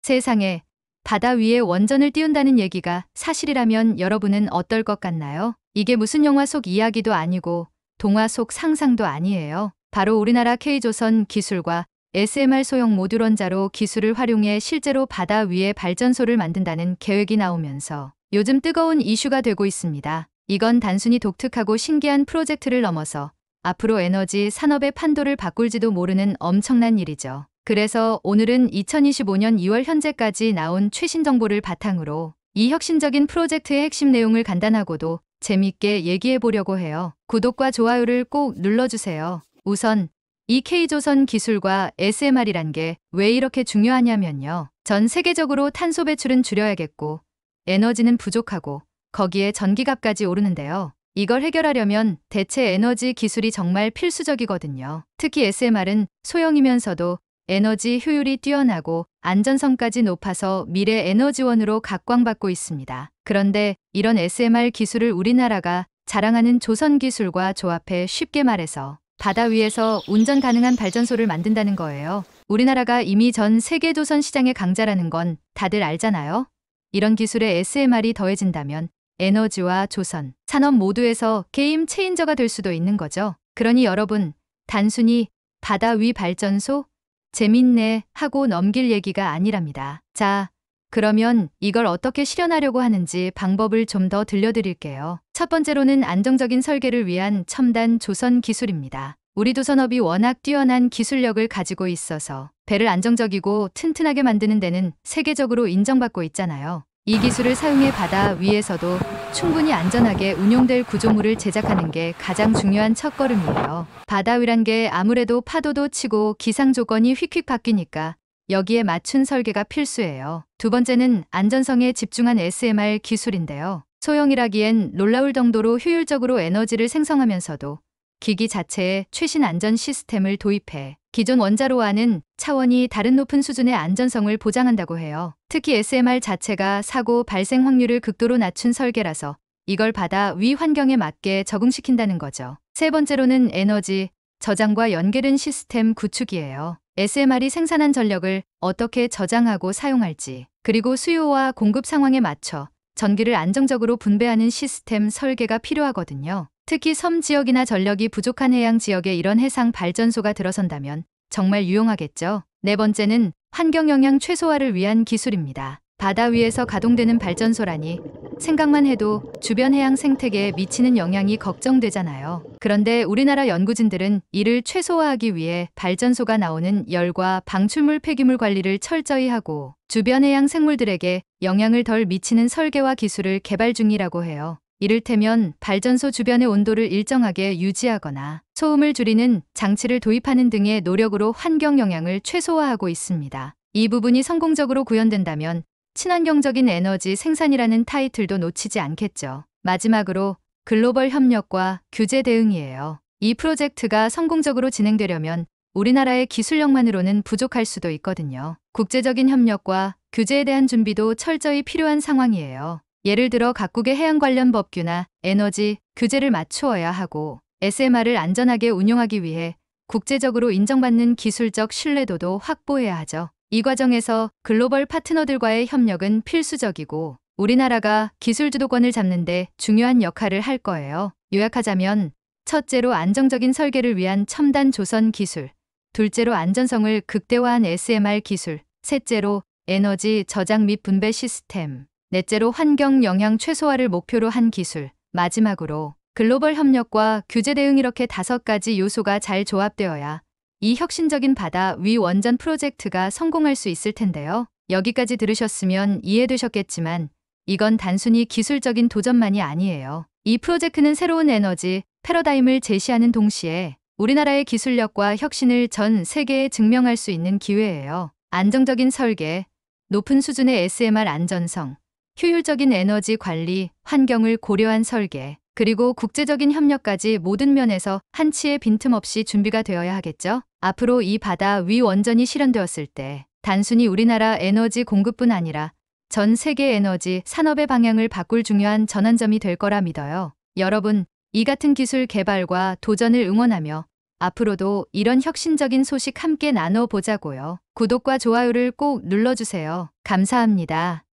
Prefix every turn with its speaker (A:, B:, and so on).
A: 세상에 바다 위에 원전을 띄운다는 얘기가 사실이라면 여러분은 어떨 것 같나요? 이게 무슨 영화 속 이야기도 아니고 동화 속 상상도 아니에요. 바로 우리나라 K조선 기술과 SMR 소형 모듈 원자로 기술을 활용해 실제로 바다 위에 발전소를 만든다는 계획이 나오면서 요즘 뜨거운 이슈가 되고 있습니다. 이건 단순히 독특하고 신기한 프로젝트를 넘어서 앞으로 에너지 산업의 판도를 바꿀지도 모르는 엄청난 일이죠. 그래서 오늘은 2025년 2월 현재까지 나온 최신 정보를 바탕으로 이 혁신적인 프로젝트의 핵심 내용을 간단하고도 재밌게 얘기해 보려고 해요. 구독과 좋아요를 꼭 눌러주세요. 우선 이 K조선 기술과 SMR이란 게 왜 이렇게 중요하냐면요. 전 세계적으로 탄소 배출은 줄여야겠고 에너지는 부족하고 거기에 전기값까지 오르는데요. 이걸 해결하려면 대체 에너지 기술이 정말 필수적이거든요. 특히 SMR은 소형이면서도 에너지 효율이 뛰어나고 안전성까지 높아서 미래 에너지원으로 각광받고 있습니다. 그런데 이런 SMR 기술을 우리나라가 자랑하는 조선 기술과 조합해 쉽게 말해서 바다 위에서 운전 가능한 발전소를 만든다는 거예요. 우리나라가 이미 전 세계 조선 시장의 강자라는 건 다들 알잖아요. 이런 기술에 SMR이 더해진다면 에너지와 조선, 산업 모두에서 게임 체인저가 될 수도 있는 거죠. 그러니 여러분, 단순히 바다 위 발전소? 재밌네 하고 넘길 얘기가 아니랍니다. 자, 그러면 이걸 어떻게 실현하려고 하는지 방법을 좀 더 들려드릴게요. 첫 번째로는 안정적인 설계를 위한 첨단 조선 기술입니다. 우리 조선업이 워낙 뛰어난 기술력을 가지고 있어서 배를 안정적이고 튼튼하게 만드는 데는 세계적으로 인정받고 있잖아요. 이 기술을 사용해 바다 위에서도 충분히 안전하게 운용될 구조물을 제작하는 게 가장 중요한 첫걸음이에요. 바다 위란 게 아무래도 파도도 치고 기상 조건이 휙휙 바뀌니까 여기에 맞춘 설계가 필수예요. 두 번째는 안전성에 집중한 SMR 기술인데요. 소형이라기엔 놀라울 정도로 효율적으로 에너지를 생성하면서도 기기 자체에 최신 안전 시스템을 도입해 기존 원자로와는 차원이 다른 높은 수준의 안전성을 보장한다고 해요. 특히 SMR 자체가 사고 발생 확률을 극도로 낮춘 설계라서 이걸 바다 위 환경에 맞게 적응시킨다는 거죠. 세 번째로는 에너지 저장과 연결된 시스템 구축이에요. SMR이 생산한 전력을 어떻게 저장하고 사용할지, 그리고 수요와 공급 상황에 맞춰 전기를 안정적으로 분배하는 시스템 설계가 필요하거든요. 특히 섬 지역이나 전력이 부족한 해양 지역에 이런 해상 발전소가 들어선다면 정말 유용하겠죠. 네 번째는 환경 영향 최소화를 위한 기술입니다. 바다 위에서 가동되는 발전소라니 생각만 해도 주변 해양 생태계에 미치는 영향이 걱정되잖아요. 그런데 우리나라 연구진들은 이를 최소화하기 위해 발전소가 나오는 열과 방출물 폐기물 관리를 철저히 하고 주변 해양 생물들에게 영향을 덜 미치는 설계와 기술을 개발 중이라고 해요. 이를테면 발전소 주변의 온도를 일정하게 유지하거나 소음을 줄이는 장치를 도입하는 등의 노력으로 환경 영향을 최소화하고 있습니다. 이 부분이 성공적으로 구현된다면 친환경적인 에너지 생산이라는 타이틀도 놓치지 않겠죠. 마지막으로 글로벌 협력과 규제 대응이에요. 이 프로젝트가 성공적으로 진행되려면 우리나라의 기술력만으로는 부족할 수도 있거든요. 국제적인 협력과 규제에 대한 준비도 철저히 필요한 상황이에요. 예를 들어 각국의 해양 관련 법규나 에너지 규제를 맞추어야 하고 SMR을 안전하게 운용하기 위해 국제적으로 인정받는 기술적 신뢰도도 확보해야 하죠. 이 과정에서 글로벌 파트너들과의 협력은 필수적이고 우리나라가 기술 주도권을 잡는 데 중요한 역할을 할 거예요. 요약하자면 첫째로 안정적인 설계를 위한 첨단 조선 기술, 둘째로 안전성을 극대화한 SMR 기술, 셋째로 에너지 저장 및 분배 시스템, 넷째로 환경 영향 최소화를 목표로 한 기술, 마지막으로 글로벌 협력과 규제 대응 이렇게 5가지 요소가 잘 조합되어야 이 혁신적인 바다 위 원전 프로젝트가 성공할 수 있을 텐데요. 여기까지 들으셨으면 이해되셨겠지만 이건 단순히 기술적인 도전만이 아니에요. 이 프로젝트는 새로운 에너지 패러다임을 제시하는 동시에 우리나라의 기술력과 혁신을 전 세계에 증명할 수 있는 기회예요. 안정적인 설계, 높은 수준의 SMR 안전성, 효율적인 에너지 관리, 환경을 고려한 설계, 그리고 국제적인 협력까지 모든 면에서 한치의 빈틈없이 준비가 되어야 하겠죠. 앞으로 이 바다 위 원전이 실현되었을 때 단순히 우리나라 에너지 공급뿐 아니라 전 세계 에너지 산업의 방향을 바꿀 중요한 전환점이 될 거라 믿어요. 여러분, 이 같은 기술 개발과 도전을 응원하며 앞으로도 이런 혁신적인 소식 함께 나눠보자고요. 구독과 좋아요를 꼭 눌러주세요. 감사합니다.